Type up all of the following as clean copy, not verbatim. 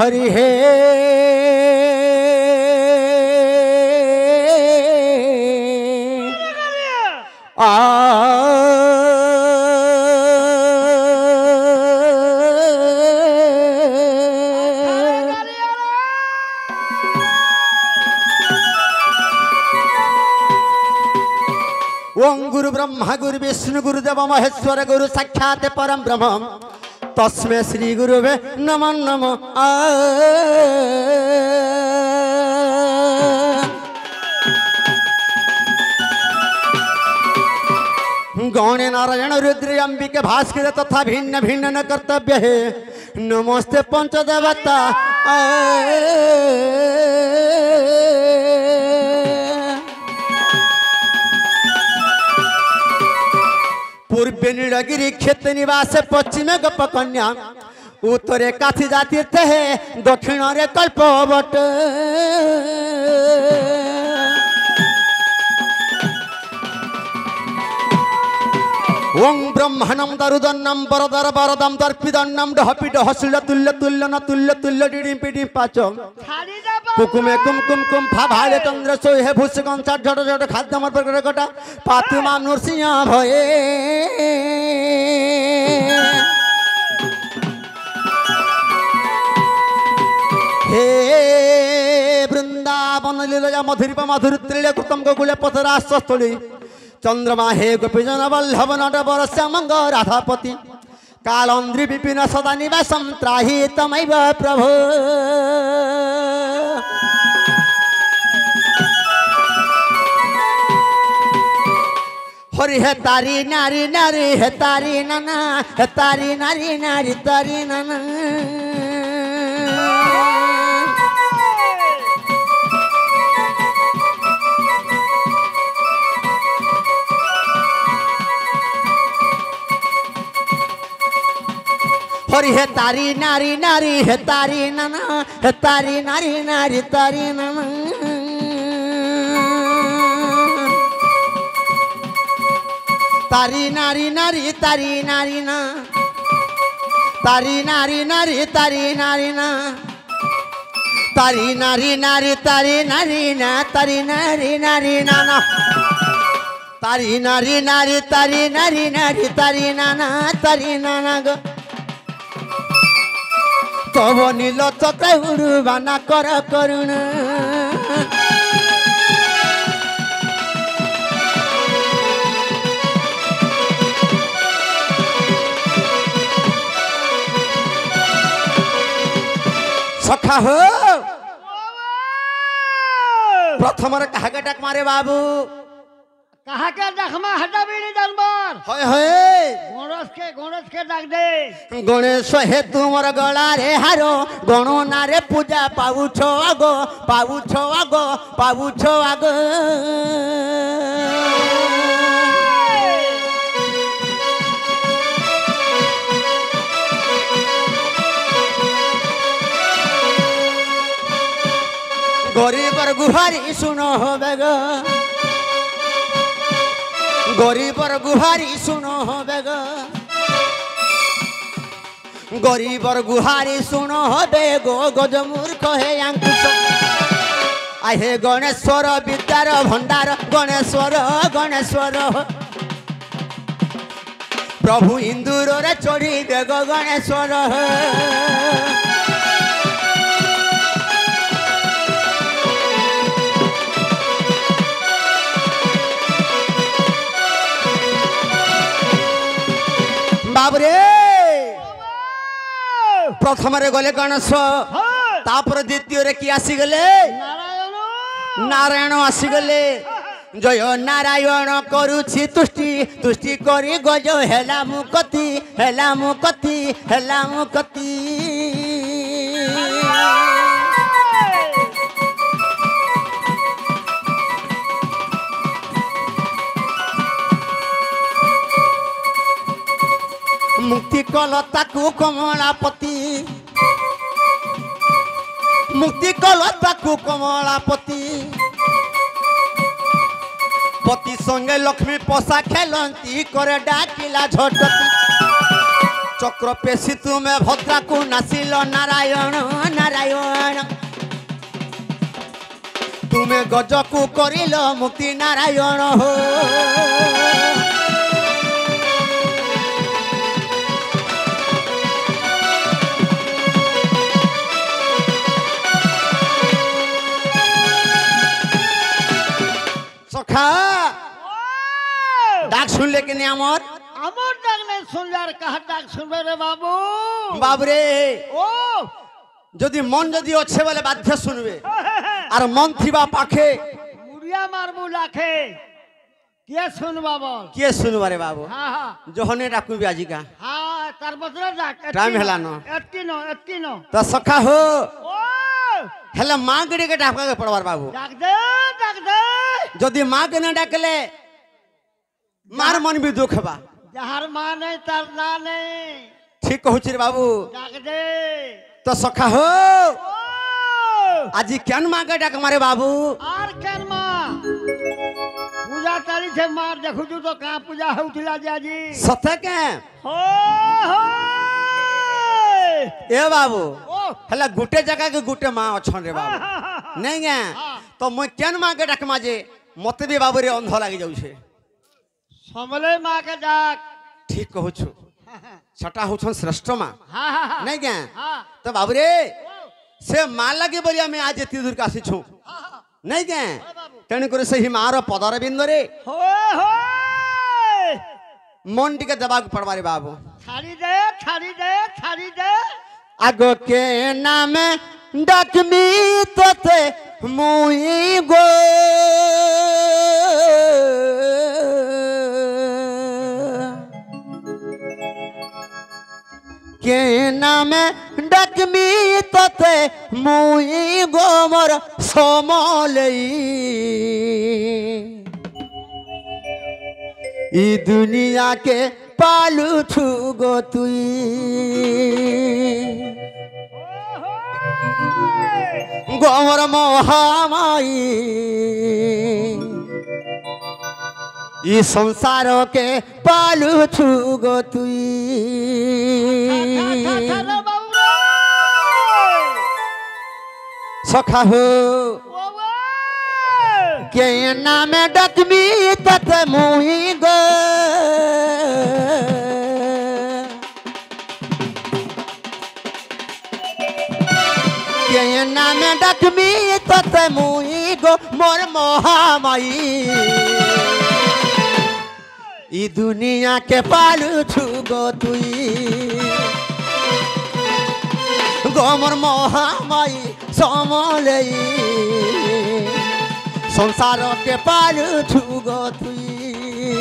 हरि हे ओम गुरु ब्रह्मा गुरु विष्णु गुरुदेव महेश्वर गुरु साक्षात परम ब्रह्म तस्मै श्री गुरुवे नमो नमो गौणे नारायण रुद्र अंबिके भास्कर तथा भिन्न भिन्न न कर्तव्य है नमस्ते पंचदेवता पूर्वे नीलगिरी क्षेत्र निवास पश्चिमे गोपकन्या उत्तरे काशी जाती है दक्षिण रे कल्पवट ओं ब्रह्मणं दरुदन्नं वरदर वरदं दर्पिदन्नं डहपि डहसुल्य तुल्य तुल्य न तुल्य तुल्य डिडिं पिडिं पाचं कुकुमे कुमकुम कुम फा भाले चंद्र सोहे भूषगं झट झट झट खाद्यमर प्रकट कटा पातुमा नृसिंह भये हे वृंदावन लीला मधुरिप मधुर त्रिले कृतम गोकुले पथरास्थली चंद्रमा हे गोपीजन वल्लभ नट श्यामंग राधापति कालंद्री विपिन सदा निवासम त्राहि तमैव प्रभो हरि हे तारी नारी नारी हे तारी नाना हे तारी नारी नारी तारी नाना हरि हे तारी नारी नारी हे तारी नाना हे तारी नारी नारी तारी नाना तारी नारी नारी तारी नारी ना तारी नारी नारी तारी नारी ना तारी नारी नारी तारी नारी ना तारी नारी नारी नाना तारी नारी नारी तारी नारी नारी तारी नाना तारी नाना गो तब नील चक्र उड़वाना कर करुण सखा हो प्रथम कहा के डाक मारे बाबू कहा के डखमा हटाबी नहीं जानवर होय होय गणेश के डाक दे गणेश हे तुमर गला रे हारो गणो ना रे पूजा पाउछो आगो पाउछो आगो पाउछो आगो गरीबर गुहारी सुनो हो बेगा गरीबर गुहारी सुनो हो बेगा गरीबर गुहारी सुनो हो बेगो गज मूर्ख हे अंकुश आहे गणेश्वर विद्यार भंडार गणेश्वर गणेश्वर प्रभु इंदुर रे चढ़ी बेग गणेश्वर बाबरे प्रथम गले गणेश तापर द्वितीय रे कि आसीगले नारायण आसीगले जय नारायण करुछि तुष्टि तुष्टि करी गज हेला मुकति हेला मुकति हेला मुकति मुक्ति कलता को कमलापति मुक्ति कलता को कमलापति पति संगे लक्ष्मी पसा खेलती करे डाकिला झटती चक्र पेशी तुम्हें भद्रा को नासिल नारायण नारायण तुम्हें गज को करिल मुक्ति नारायण हो सखा डाक सुन लेकिन आमर আমার ডাক নাই শুনলার কাহার ডাক শুনবে রে বাবু बाबरे ও যদি মন যদি আছে বলে বাধ্য শুনবে আর মন থিবা পাখে মুড়িয়া মারবু লাখে কে শুনবা বল কে শুনবারে বাবু হ্যাঁ হ্যাঁ জহনে ডাকুবি আজিকা হ্যাঁ তার বদলে ডাক টাইম হেলানো এতকিনো তো সখা হো ও হেলে মা গড়িকে ডাকাকে পড়বার বাবু ডাক দে যদি মা কে না ডাকলে মার মন भी दुख बा যাহার মা নেই তার না নেই ঠিক কহুছি রে বাবু ডাক দে তো সখা হো ও আজি কেন মা কে ডাক মারে বাবু আর কেন মা পূজা চালিছে মা দেখুছু তো কা পূজা হউছিলা যে আজি সতে কে हो हो ए बाबू ओ हेला गुटे जगह के गुटे माँ अच्छन रे बाबू नहीं गे तो मुई केन माँ के डाक माजे मते भी बाबू रे अंध लागी जाऊ छे समले माँ के डाक ठीक कहू छु छटा हो छन श्रेष्ठ माँ हाँ हाँ हाँ नहीं गे हाँ तो बाबू रे से माँ लगे बोलिया मैं आज एती दूर कासी छु नहीं गे तेणु करे से ही मार पदर बिंद रे हो हो मन टिके दबाक पड़वारे बाबू छाड़ी दे आगो के नाम डकमी तोते मुई गो के नाम डकमी तोते मुई गो मोर समलई ई दुनिया के पालू छू गो तुई गोमर मोहामाई ई संसार के पालू छू गो तुई सखा हो के नाम डकमी तत मुई गो के नाम डकमी तत मुई गो मोर मोहामाई ई दुनिया के पालू छू गो तुई गो मोर मोहामाई समलई संसार के पालू छू गो तुई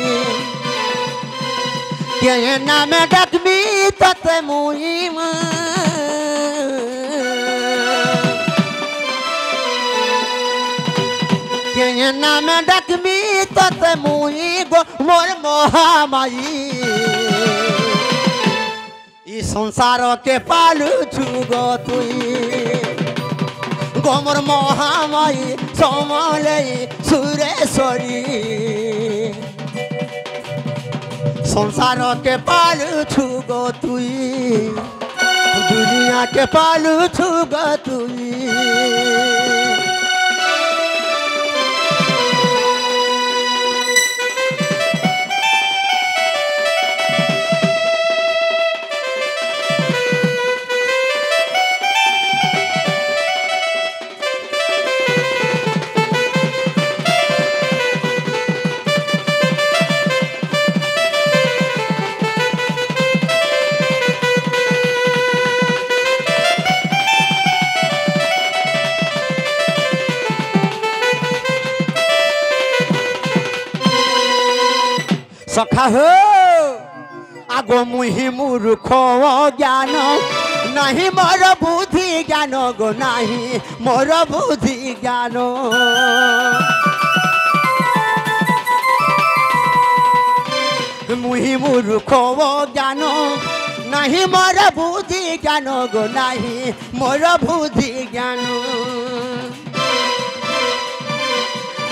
के नाम डकमी तत मुई के नाम डकमी तत मुई गो मोर मोहामाई ई संसार के पालू छू गो तुई गोमर मोहामाई समलई सुरेश्वरी संसार के पालू छू गो तुई दुनिया के पालू छू गो तुई सखा हो आगो मुही मूर्ख ज्ञान नहीं मोर बुद्धि ज्ञान गो नहीं मोर बुद्धि ज्ञान मुही मूर्ख ज्ञान नहीं मोर बुद्धि ज्ञान गो नहीं मोर बुद्धि ज्ञान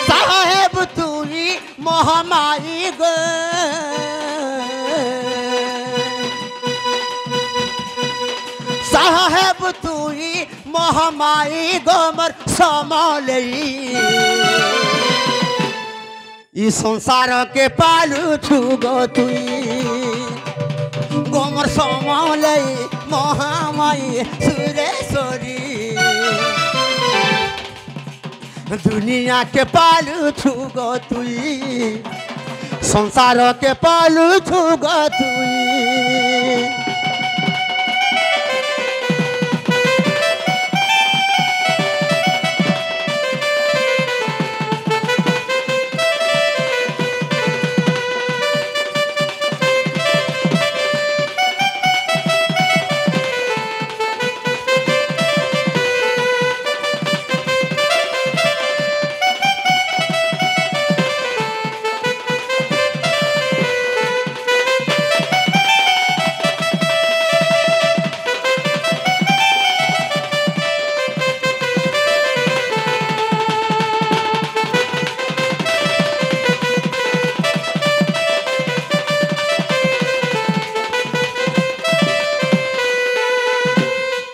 साहेब तुई महामाई गो प्रभु तुई महामाई गोमर समलई ई संसार के पालू छुगो तुई गोमर समलई महामाई सुरेश्वरी दुनिया के पालू छुगो तुई संसार के पालू छुगो तुई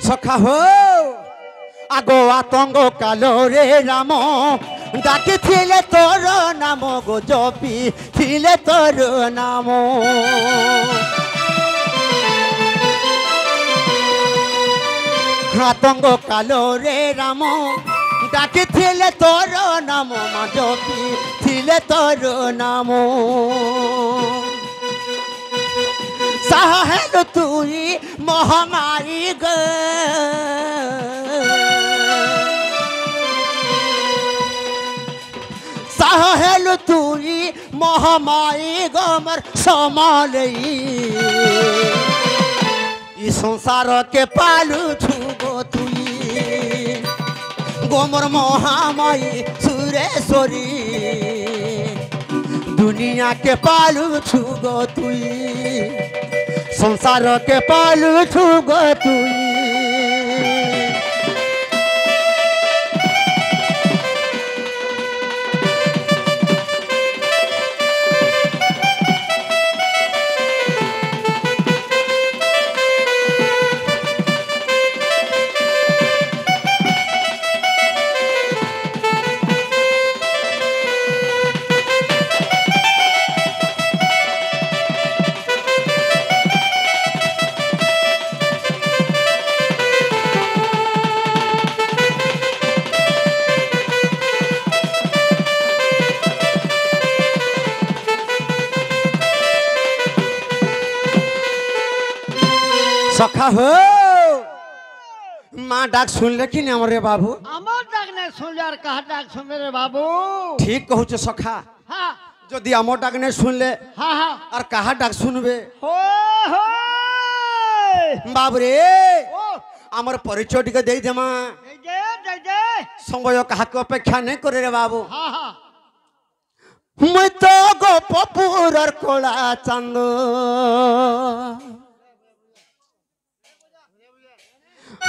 सखा हो आगो आतंग कालो रे राम डाकी थिले तोर नाम गो जपी थिले तोर नाम आतंग कालो रे राम डाकी थिले तोर नाम मा जपी थिले तोर नाम साहेल तुई महामारी ग साहेल तुई महामारी गमर समालई ई संसार के पालू छुगो तुई गोमर महामाई सुरेश्वरी दुनिया के पालू छुगो तुई संसार के पालू छुगो तुई सखा हो माँ डाक सुनले कि नहीं रे बाबू আমার ডাক না শুনলে আর কাহা ডাক শুনবে রে বাবু ठीक कहू सखा হ্যাঁ जदि आमर डाक नहीं सुनले হ্যাঁ হ্যাঁ और कहा डाक सुनबे हो हो बाबू रे ও आमर परिचय टिके दे देमा দে দে समय कहा के अपेक्षा नहीं करे रे बाबू হ্যাঁ হ্যাঁ मुई तो गोपपुर कोला चंद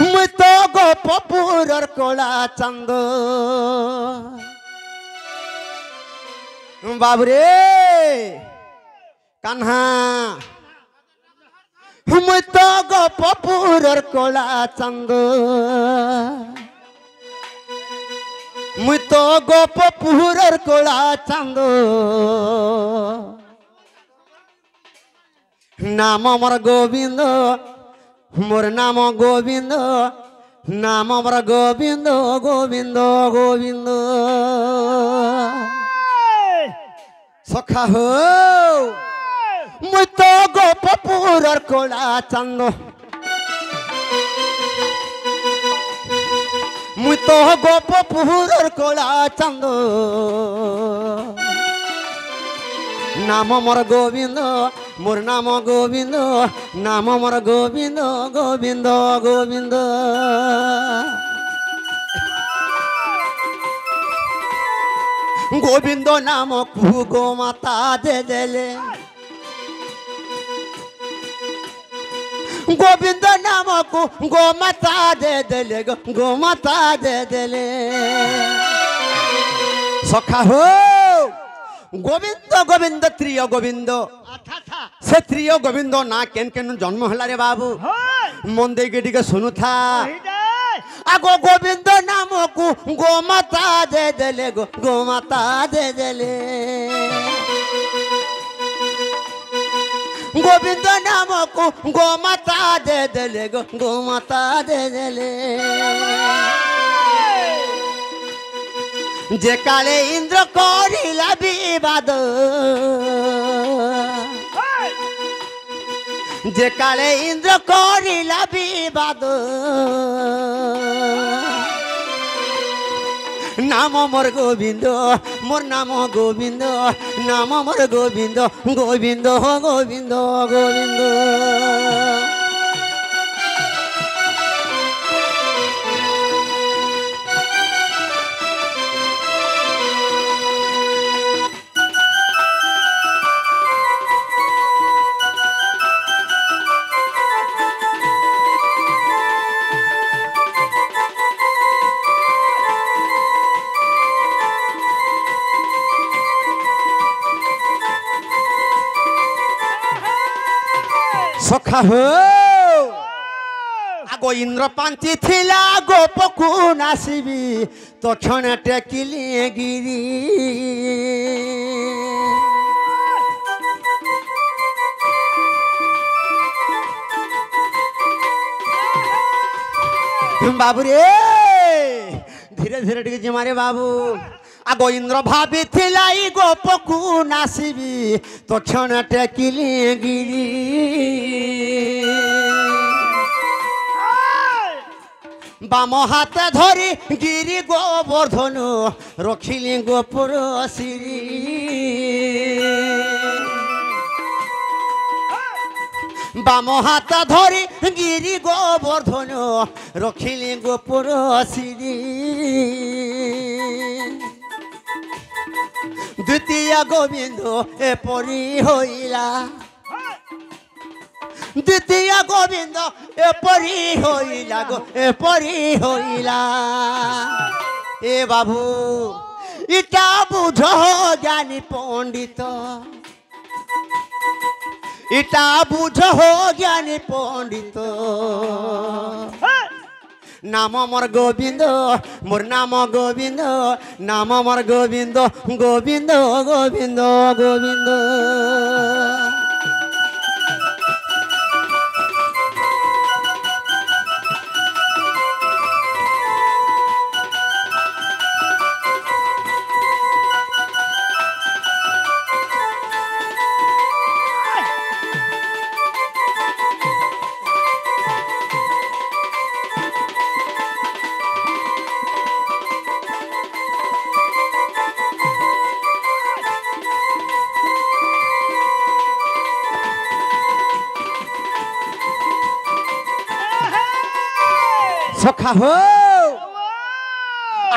मुई तो गोपपुर कोला चंद बाबू रे कान्हा मुई तो गोपपुर कोला चंद मुई तो गोपपुर कोला चंद नाम मोर गोविंद मोर नाम गोविंद नाम मोर गोविंद गोविंद गोविंद सखा हो मुई तो गोपपुर कोला चंद मुई तो गोपपुर कोला चंद नाम मोर गोविंद मोर नाम गोविंद नाम मोर गोविंद गोविंद गोविंद गोविंद नाम कु गो माता दे देले गोविंद नाम को गो माता दे देले गो माता दे देले सखा हो गोविंद गोविंद त्रिय गोविंद আচ্ছা আচ্ছা से त्रिय गोविंद ना केन केन जन्म हला रे बाबू হয় मन देके टिके सुनु था कहिदे आगो गोविंद नाम को गोमाता दे देले गोमाता दे देले गोविंद नाम को गोमाता दे देले गोमाता दे देले जे काले इंद्र करिला विवाद जे काले इंद्र करिला विवाद नाम मोर गोविंद मोर नाम गोविंद नाम मोर गोविंद गोविंद गोविंद गोविंद सखा हो आगो इंद्र पांची थिला गोपकु नासिबी तो क्षण टेकिली गिरी बाबू रे धीरे धीरे टिके जिमारे बाबू आगो इंद्र भाभी थिलाई गोपकु नासिबी तो क्षण टेकिली गिरी बाम हाथ धरी गिरी गोवर्धन रखिली गोपुर श्री बाम हाथ धरी गिरी गोवर्धन रखिली गोपुर श्री द्वितीय गोविंद एपरी होइला द्वितीय गोविंद एपरी होइला गो एपरी होइला ए बाबू इटा बुझ ज्ञानी पंडित इटा बुझ ज्ञानी पंडित नाम मोर गोविंद मोर नाम गोविंद नाम मोर गोविंद गोविंद गोविंद गोविंद सखा हो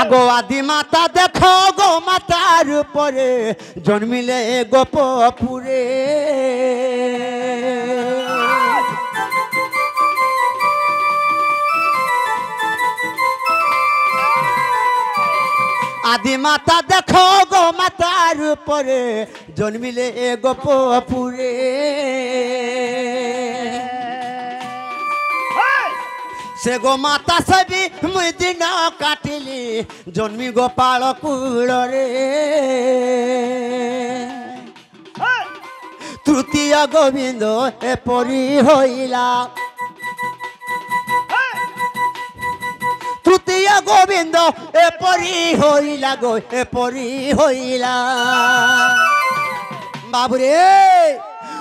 आगो आदि माता देखो गो मातार परे जन्मिले गोपपुरे आदि माता देखो गो मातार परे जन्मिले गोपपुरे से गो माता सभी मुई दिन काटिली जन्मी गोपाल कूल रे तृतीय गोविंद एपरी होइला तृतीय गोविंद एपरी होइला गो एपरी होइला बाबुरे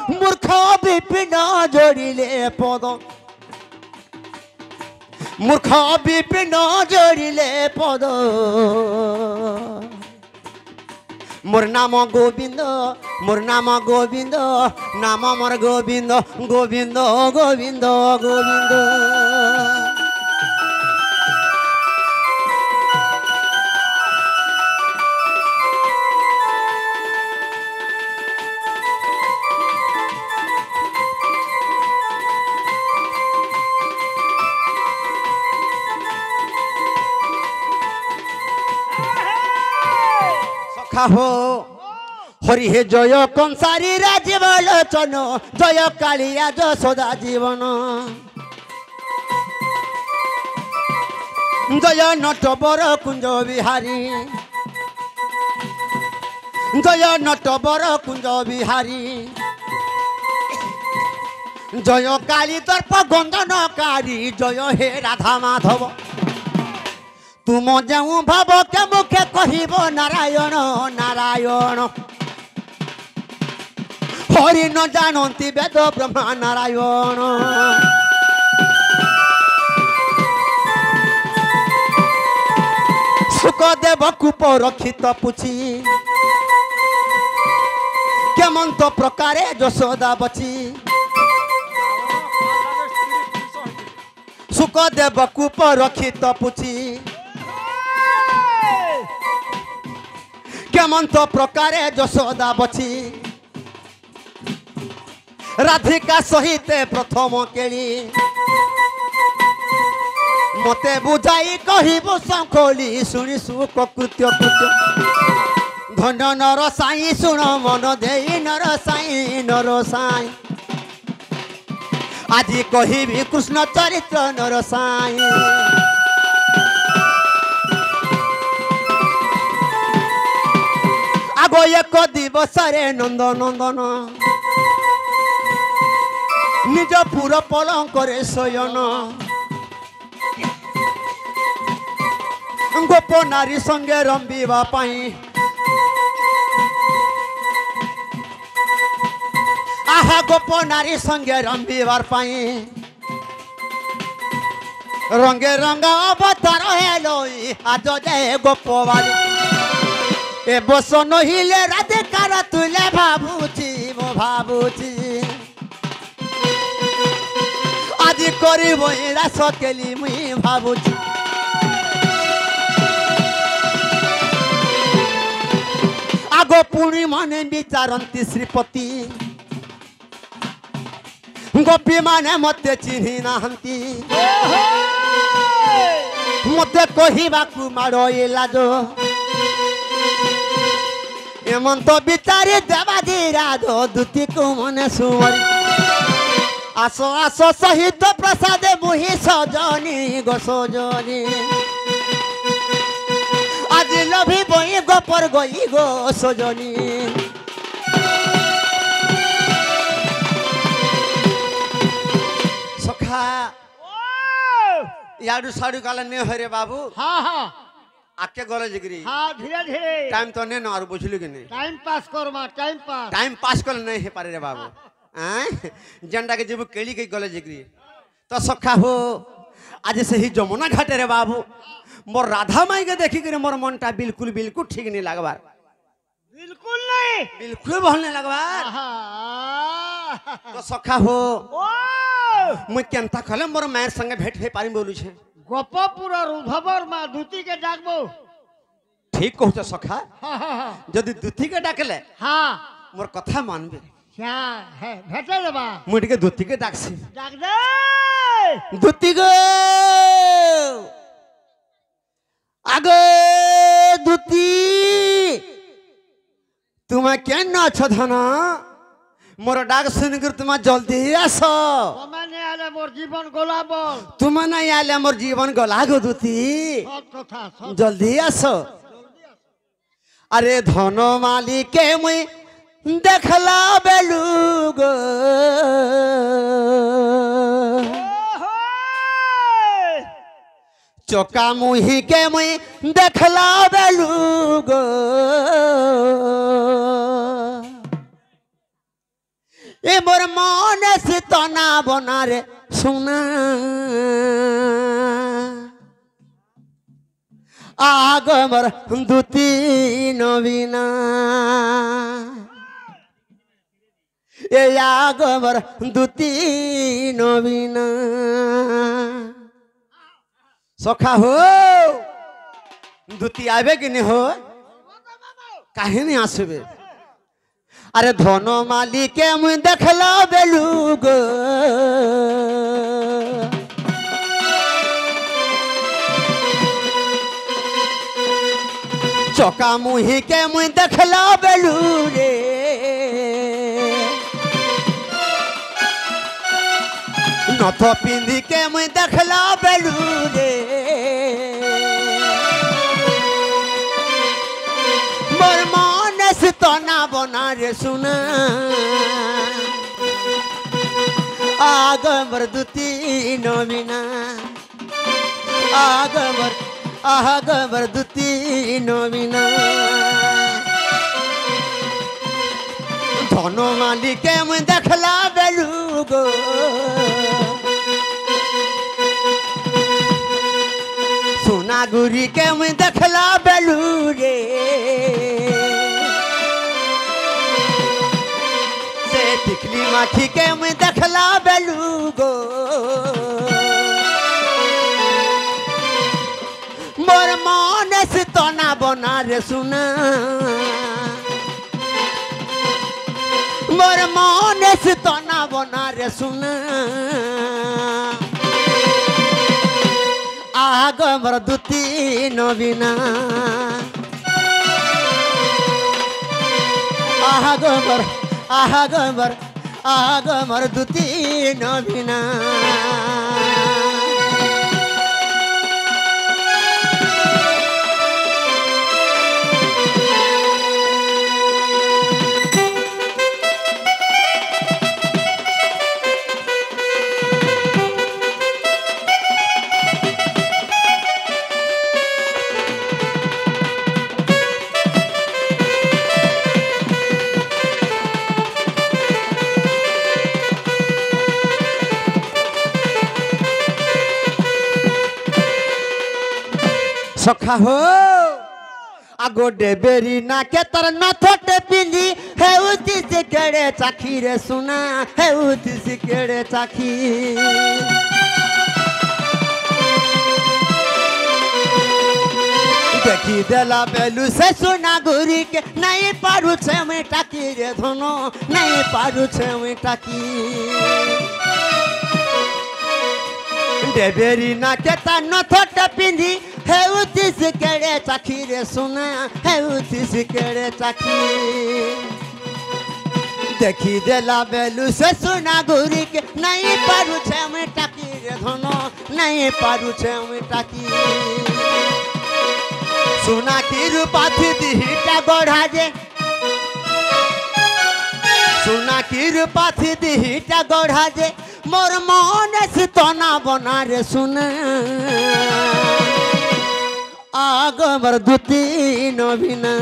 मूर्ख विपिन जोड़िले पद मूर्ख विपिन जोड़िले पद मोर नाम गोविंद मोर नाम गोविंद नाम मोर गोविंद गोविंद गोविंद गोविंद हो हरि हे जय कंसारी राजीव लोचन जय कालिया जसोदा जीवन জয় নটবর কুঞ্জ বিহারী জয় নটবর কুঞ্জ বিহারী জয় কালী দর্প গঞ্জনকারী জয় হে রাধা মাধব তুম যে ভাব কে মুখে কহিব নারায়ণ নারায়ণ হরি ন জানন্তি বেদ ব্রহ্মা নারায়ণ সুখদেব কূপ রক্ষিত পুছি কেমন্ত প্রকারে যশোদা বচি সুখদেব কূপ রক্ষিত পুছি কেমন্ত প্রকারে যশোদা বচি রাধিকা সহিতে প্রথম কেলি মতে বুঝাই কহিবু শঙ্খলি শুনি সুকৃত্য কৃত্য ধন নর সাই শুণ মন দেই নর সাই আজি কহিবি কৃষ্ণ চরিত্র নর সাই আগ এক দিবসরে নন্দ নন্দন নিজ পুর পলঙ্করে শয়ন গোপ নারী সঙ্গে রম্বিবা পাই আহা গোপ নারী সঙ্গে রম্বিবার পাই রঙে রঙা অবতার হেলই আজ যে গোপবালী এ বস নহিলে রাধিকার তুলে ভাবুছি মো ভাবুছি আজি করিব রাস কেলি মুই ভাবুছি আগ পুଣି মানে বিচারন্তি শ্রীপতি গোপী মানে মতে চিহ্নি নাহান্তি মতে কহিবাকু মাড় লাজ এমন্ত বিচারে দেবাদি রাজ দুতিকু মনে সুমরি আস আস সহিত প্রসাদে মুহি সজনী গো সজনী আজি লভি বই গোপর গই গো সজনী সখা ইয়াডু সাডু কালে নে হরে বাবু हाँ हाँ আকে গলে জিগরি हाँ धीरे धीरे টাইম তো নে না আর বুঝলি কি নে टाइम पास कर मा टाइम पास টাইম পাস করলে নাই হে পারে রে বাবু যেনটা কে যাব কেলি কে গলে জিগরি তো সখা হো আজ সেই যমুনা ঘাটে রে বাবু মোর রাধা মাই के देखी करे मोर मनटा बिल्कुल बिल्कुल ठीक नहीं लगबार बिल्कुल नहीं बिल्कुल भल नहीं लगबार हाँ तो सखा हो ओ मुई केनता खले मोर मायर संगे भेट हे पारी बोलू छे गोपपुर और उधवर मा दूती के डाकबो ठीक कहछ सखा हाँ हाँ जदि दुथी के डाकले हाँ मोर कथा मानबे क्या है भेटे देबा मुई के दुथी के डाकसी डाक दे दुथी गो आगे दुती तुम्हें केन अछ धना मोर डाक सुनकर तुम जल्दी आस मैंने आले मोर जीवन गोला बोल तुम नहीं आले मोर जीवन गला गो दुती सब कथा सब जल्दी आस अरे धन माली के मुई देखला बेलू गो चौका मुही के मुई देखला बेलू गो ए मोर मन से तना बना रे सुना आग मोर दुती नवीना ए आग मोर दुती नवीना सखा हो दुती आवे कि नहीं हो काहे नहीं आसबे अरे धन माली के मुई देखला बेलू गो चौका मुही के मुई देखला बेलू रे नथ पिंधी के मुई देखला बेलू रे तना बना रे सुना आगमर दुती नवीना आगमर दुती नवीना धन मालिके मुझ देखला बेलू गो सोना गुरी के मुझ देखला बेलू रे से टिकली माखी के मुझ देखला बेलू गो मोर मन से तना बना रे सुना मोर मन से तना बना रे सुना आगमर दुती नवीना आगमर दुती नवीना सखा हो आगो डेबेरी ना के तर न थोटे पिंदी है उती से केड़े चाखी रे सुना है उती से केड़े चाखी देखी देला बेलू से सुना गुरी के नहीं पारू छे में टाकी रे धनो नहीं पारू छे में टाकी डेबेरी ना के तर न थोटे पिंदी है उती से केड़े चाखी रे सुना है उती से केड़े चाखी देखी देला बेलू से सुना गुरी के नहीं पारू छे में टाकी रे धनो नहीं पारू छे में टाकी सुना की रूपाथी दिहिटा गढ़ा जे सुना की रूपाथी दिहिटा गढ़ा जे मोर मन से तना बना रे सुना आगमर दुती नवीना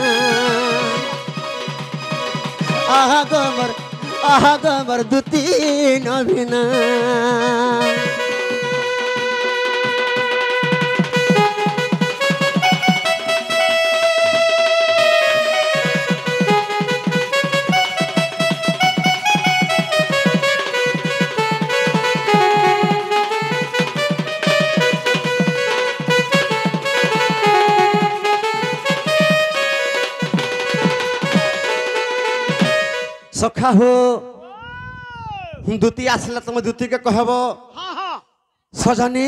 आगमर दुती नवीना सखा हो दुती आसला तुम दुती के कहबो हाँ हाँ सजनी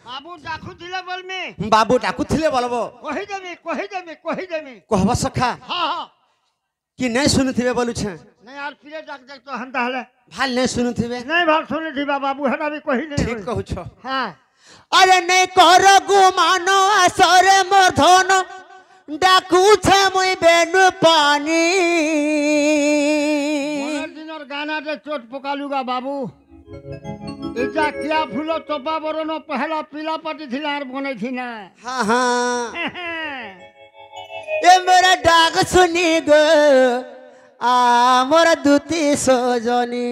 बाबू डाकू थिले बोल में बाबू डाकू थिले बोलबो कहि देमी कहबो सखा हाँ हाँ कि नहीं सुनथिबे बोलु छे नहीं यार फिर डाक देख तो हंता हले भाल नहीं सुनथिबे नहीं भाल सुनी थी बाबू हेडा भी कहि नहीं ठीक कहू छ हाँ अरे नहीं कर गुमानो असरे मर्धन डाकू छे मुई बेनु पानी दिनर गाना दे चोट पकालूगा बाबू इजा किया फूलो तोपा बरनो पहला पीला पाटी थिलार बने थी ना हाँ हाँ ये मेरा डाक सुनी गो आ मोरा दुती सजनी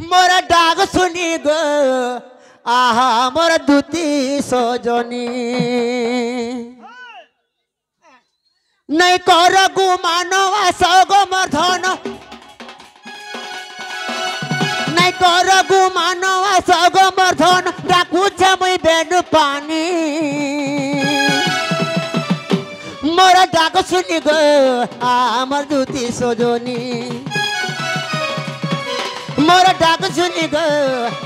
मोरा डाक सुनी गो आहा मोरा दुती सजनी नहीं कर गुमानो सग मर्धन नहीं कर गुमानो सग मर्धन डाकू छे मुई बेनु पानी मोरा डाक सुनी गो आमर दुती सजनी मोरा डाक सुनी गो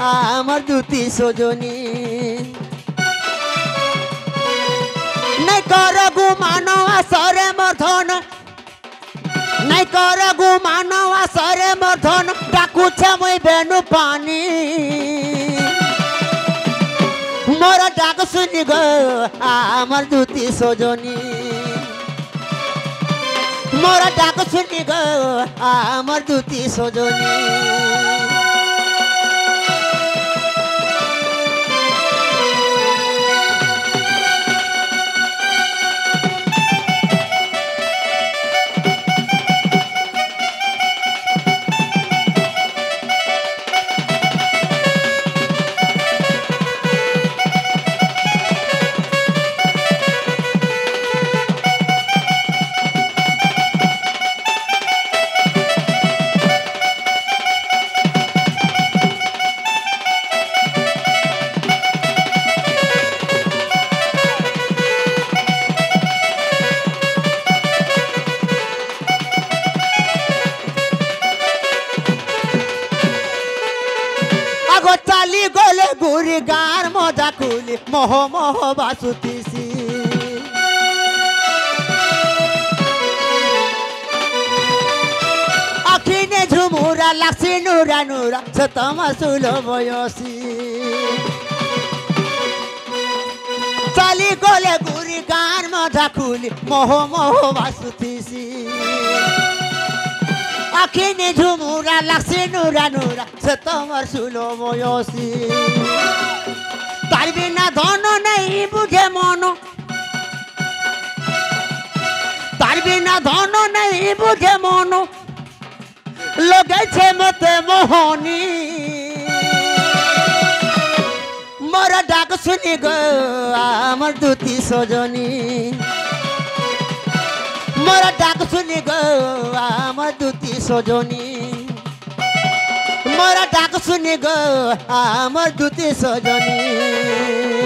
आमर दुती सजनी नहीं कर गुमानो सरे मर्धन नहीं कर गुमानो सरे मर्धन डाकू छे मुई बेनु पानी मोरा डाक सुनी गो आमर दुती सजनी मोर डाक सुनी गो आमर दुती सजनी चाली गले गुरी गार मजा खुली मोह मोह बासुतीसी आखिने झुमुरा लाक्सी नुरा नुरा सतमा सुलो बयसी चाली गले गुरी गार मजा खुली मोह मोह बासुतीसी आखिने झुमुरा लाक्सी नुरा नुरा से तमर सुलो बयसी तार बिना धन नहीं बुझे मन तार बिना धन नहीं बुझे मन लगे छे मते मोहनी मोर डाक सुनी गो आमर दुती सजनी मोर डाक सुनी गो आमर दुती सजनी मोर डाक सुनी गो आमर दुती सजनी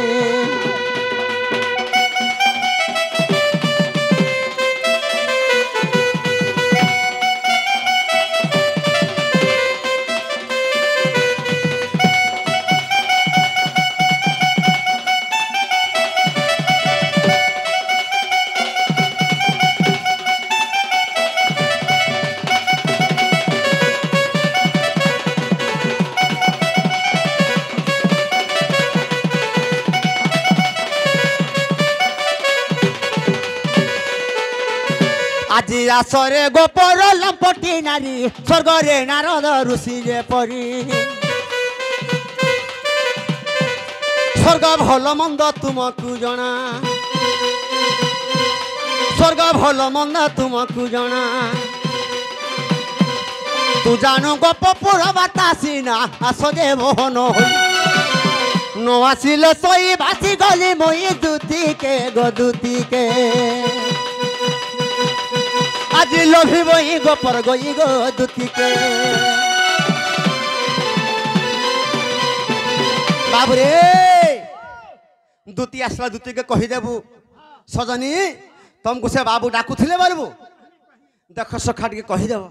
আজি আসরে গোপর লম্পটি নারী স্বর্গরে নারদ ঋষিরে পরি স্বর্গ ভাল মন্দ তুমকু জনা স্বর্গ ভাল মন্দ তুমকু জনা তু জানো গপ পুর বাতাসি না আসে মোহন হই ন আসিলে সই ভাসি গলি মই দুতিকে গো দুতিকে आज लोभी वही गोपर गई गो दुती के बाबू रे दुती आसला दुती के कहीदेबू सजनी तुमको से बाबू डाकुले बारबू देख सखा टे कहीदेव